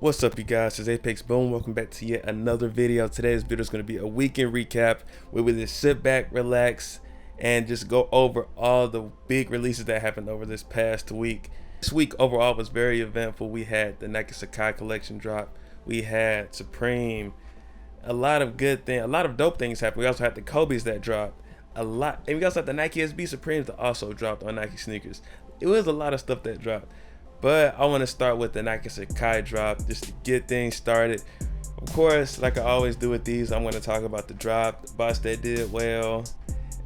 What's up, you guys? It's Apex Boom. Welcome back to yet another video. Today's video is going to be a weekend recap where we just sit back, relax, and just go over all the big releases that happened over this past week. This week overall was very eventful. We had the Nike Sacai collection drop. We had Supreme. A lot of good things, a lot of dope things happened. We also had the Kobe's that dropped. And we also had the Nike SB Supremes that also dropped on Nike sneakers. It was a lot of stuff that dropped. But I want to start with the Nike Sacai drop just to get things started. Of course, like I always do with these, I'm going to talk about the drop, the bots that did well,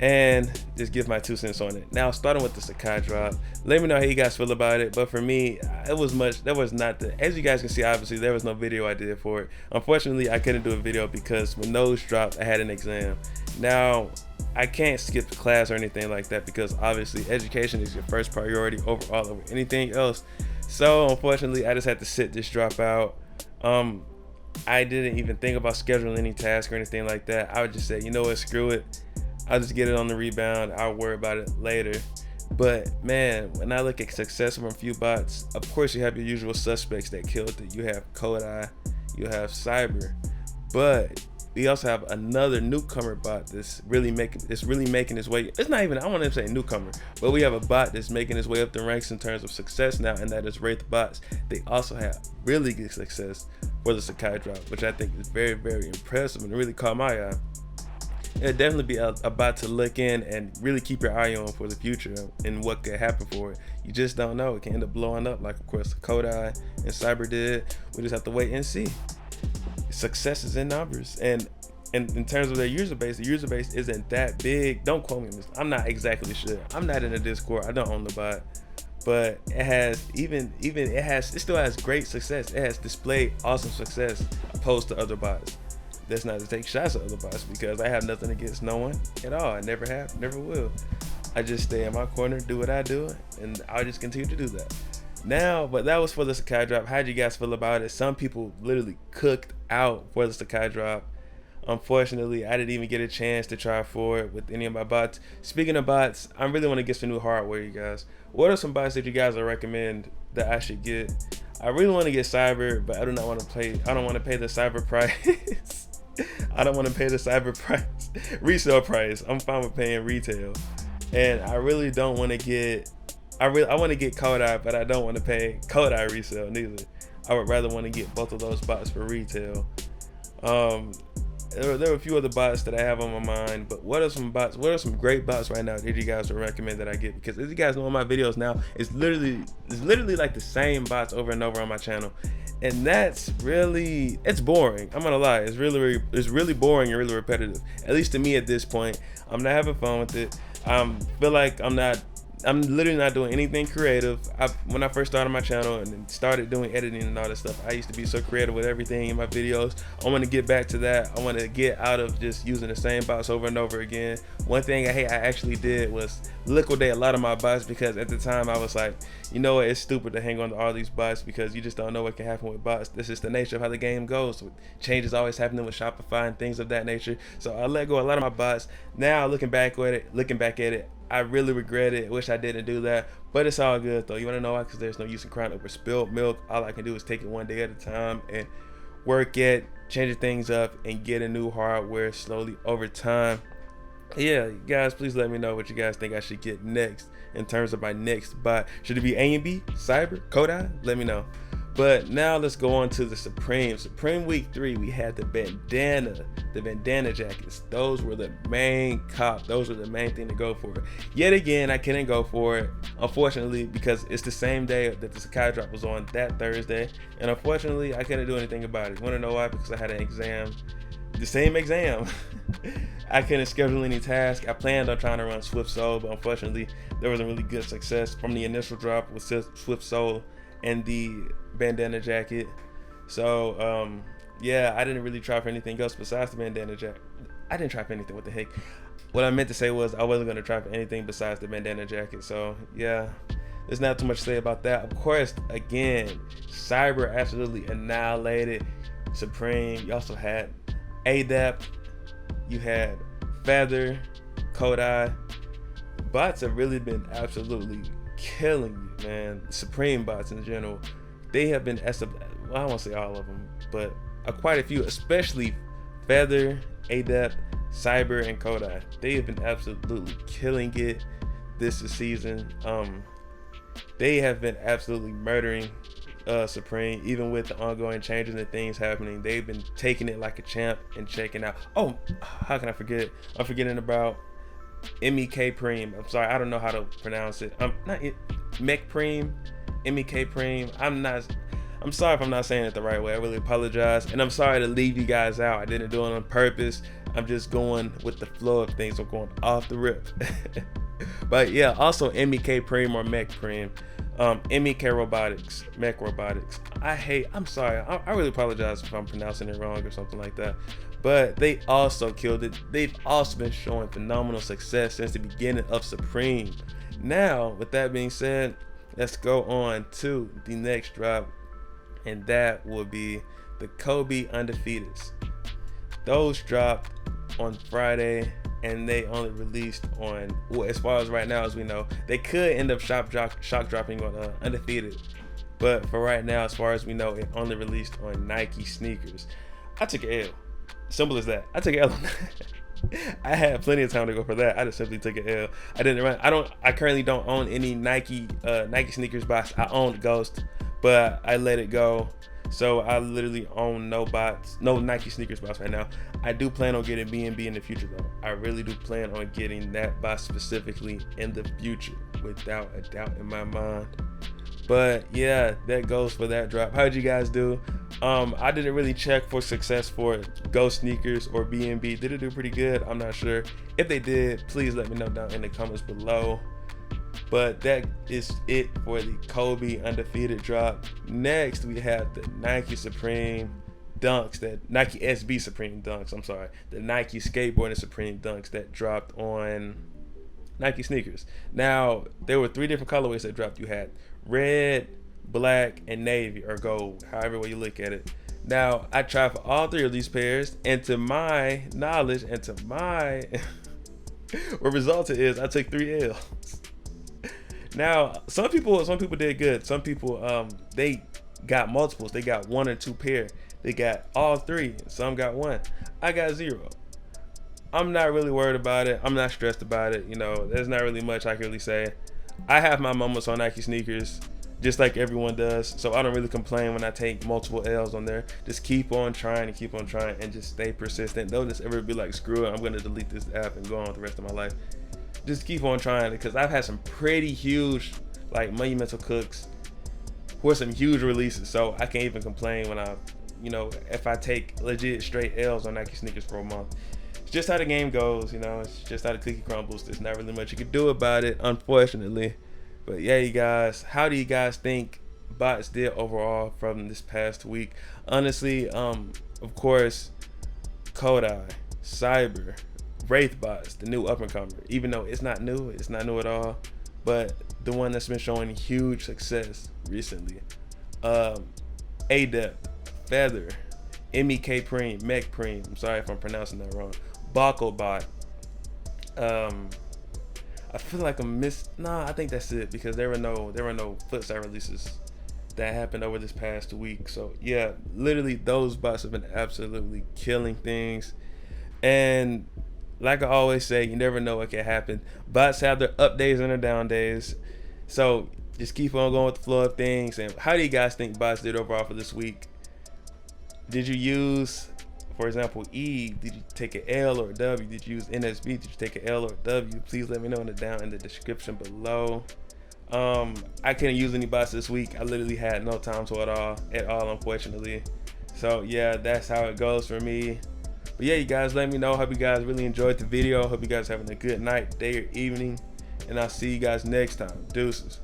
and just give my 2 cents on it. Now, starting with the Sacai drop, let me know how you guys feel about it. But for me, as you guys can see, obviously, there was no video I did for it. Unfortunately, I couldn't do a video because when those dropped, I had an exam. Now, I can't skip class or anything like that because obviously education is your first priority over anything else. So unfortunately, I just had to sit this drop out. I didn't even think about scheduling any task or anything like that. I would just say, you know what, screw it. I'll just get it on the rebound. I'll worry about it later. But man, when I look at success from a few bots, of course you have your usual suspects that killed it. You have Kodai, you have Cyber, but we also have another newcomer bot that's really making his way. It's not even, I want to say newcomer, but we have a bot that's making his way up the ranks in terms of success now, and that is Wraith Bots. They also have really good success for the Sacai drop, which I think is very, very impressive and really caught my eye. It'll definitely be a bot to look in and really keep your eye on for the future and what could happen for it. You just don't know. It can end up blowing up like, of course, Kodai and Cyber did. We just have to wait and see. Success is in numbers, and in terms of their user base, the user base isn't that big. Don't quote me on this. I'm not exactly sure. I'm not in the Discord. I don't own the bot, but it has it still has great success. It has displayed awesome success opposed to other bots. That's not to take shots at other bots because I have nothing against no one at all. I never have, never will. I just stay in my corner, do what I do, and I'll just continue to do that. Now, but that was for the Sacai drop. How'd you guys feel about it? Some people literally cooked out for the Sacai drop. Unfortunately, I didn't even get a chance to try for it with any of my bots. Speaking of bots, I really want to get some new hardware, you guys. What are some bots that you guys would recommend that I should get? I really want to get Cyber, but I don't want to pay the Cyber price. I don't want to pay the Cyber price, resale price. I'm fine with paying retail. And I really don't want to get, I want to get Kodai, but I don't want to pay Kodai resale neither. I would rather want to get both of those bots for retail. There are a few other bots that I have on my mind, but what are some great bots right now that you guys would recommend that I get? Because as you guys know, in my videos now, it's literally like the same bots over and over on my channel, and it's boring. I'm gonna lie, it's really boring and really repetitive. At least to me at this point, I'm not having fun with it. Feel like I'm literally not doing anything creative. When I first started my channel and started doing editing and all that stuff, I used to be so creative with everything in my videos. I want to get back to that. I want to get out of just using the same bots over and over again. One thing I actually did was liquidate a lot of my bots because at the time I was like, you know what, it's stupid to hang on to all these bots because you just don't know what can happen with bots. This is the nature of how the game goes. Changes always happening with Shopify and things of that nature. So I let go a lot of my bots. Now looking back at it, I really regret it. Wish I didn't do that, but it's all good though. You want to know why? Because there's no use in crying over spilled milk. All I can do is take it one day at a time and work it, change things up, and get a new hardware slowly over time. Yeah, guys, please let me know what you guys think I should get next in terms of my next bot. Should it be A&B, Cyber, Kodai? Let me know. But now let's go on to the Supreme week 3. We had the bandana jackets. Those were the main those were the main thing to go for. Yet again, I couldn't go for it, unfortunately, because it's the same day that the Sacai drop was on, that Thursday, and unfortunately I couldn't do anything about it. You want to know why? Because I had an exam, the same exam. I couldn't schedule any task. I planned on trying to run Swift Soul, but unfortunately there wasn't really good success from the initial drop with Swift Soul and the bandana jacket. So yeah, I didn't really try for anything else besides the bandana jacket. I didn't try for anything. What the heck? What I meant to say was I wasn't going to try for anything besides the bandana jacket. So yeah, there's not too much to say about that. Of course, again, Cyber absolutely annihilated Supreme. You also had ADAP, you had Feather, Kodai. Bots have really been absolutely killing you, man. Supreme bots in general, they have been well, I won't say all of them, but quite a few, especially Feather, Adept, Cyber, and Kodai. They have been absolutely killing it this season. They have been absolutely murdering Supreme, even with the ongoing changes and things happening. They've been taking it like a champ and checking out. Oh, how can I forget? I'm forgetting about MEK Preem. I'm sorry, I don't know how to pronounce it. Not it, Mek Preem, MEK Preem. I'm sorry if I'm not saying it the right way. I really apologize, and I'm sorry to leave you guys out. I didn't do it on purpose. I'm just going with the flow of things. I'm going off the rip. But yeah, also MEK Preem or Mek Preem. MEK Robotics, Mech Robotics. I'm sorry. I really apologize if I'm pronouncing it wrong or something like that. But they also killed it. They've also been showing phenomenal success since the beginning of Supreme. Now, with that being said, let's go on to the next drop, and that will be the Kobe Undefeateds. Those dropped on Friday, and they only released on, well, as far as right now as we know, they could end up shock dropping on Undefeated, but for right now, as far as we know, it only released on Nike sneakers. I took an L. Simple as that. I took an L on that. I had plenty of time to go for that. I just simply took an L. I currently don't own any Nike sneakers box. I own Ghost, but I let it go. So I literally own no Nike sneakers box right now. I do plan on getting B&B in the future though. I really do plan on getting that box specifically in the future, without a doubt in my mind. But yeah, that goes for that drop. How'd you guys do? I didn't really check for success for Ghost sneakers or B&B. Did it do pretty good? I'm not sure. If they did, please let me know down in the comments below. But that is it for the Kobe Undefeated drop. Next, we have the Nike Supreme Dunks, that Nike SB Supreme Dunks, I'm sorry. The Nike Skateboarding Supreme Dunks that dropped on Nike sneakers. Now, there were 3 different colorways that dropped. You had red, black, and navy, or gold, however way you look at it. Now, I tried for all 3 of these pairs, and to my knowledge, and to my what resulted is I took 3 L's. Now, some people did good. Some people they got multiples. They got 1 or 2 pair. They got all 3. Some got 1. I got 0. I'm not really worried about it. I'm not stressed about it. You know, there's not really much I can really say. I have my moments on Nike sneakers, just like everyone does. So I don't really complain when I take multiple L's on there. Just keep on trying and just stay persistent. Don't just ever be like, screw it, I'm gonna delete this app and go on with the rest of my life. Just keep on trying, because I've had some pretty huge, like, monumental cooks for some huge releases. So I can't even complain when if I take legit straight L's on Nike sneakers for a month. It's just how the game goes, it's just how the cookie crumbles. There's not really much you can do about it, unfortunately. But yeah, you guys, how do you guys think bots did overall from this past week? Honestly, of course, Kodai, Cyber, Wraithbots, the new up-and-comer, even though it's not new at all, but the one that's been showing huge success recently. Adept, Feather, MEK Preem, Mek Preem, I'm sorry if I'm pronouncing that wrong, Bot. I feel like I think that's it, because there were no foot-side releases that happened over this past week. So yeah, literally those bots have been absolutely killing things. And like I always say, you never know what can happen. Bots have their up days and their down days. So just keep on going with the flow of things. And how do you guys think bots did overall for this week? Did you use, for example, E? Did you take an L or a W? Did you use NSB? Did you take an L or a W? Please let me know down in the description below. I couldn't use any bots this week. I literally had no time to at all, unfortunately. So yeah, that's how it goes for me. But yeah, you guys, let me know. Hope you guys really enjoyed the video. Hope you guys having a good night, day, or evening. And I'll see you guys next time. Deuces.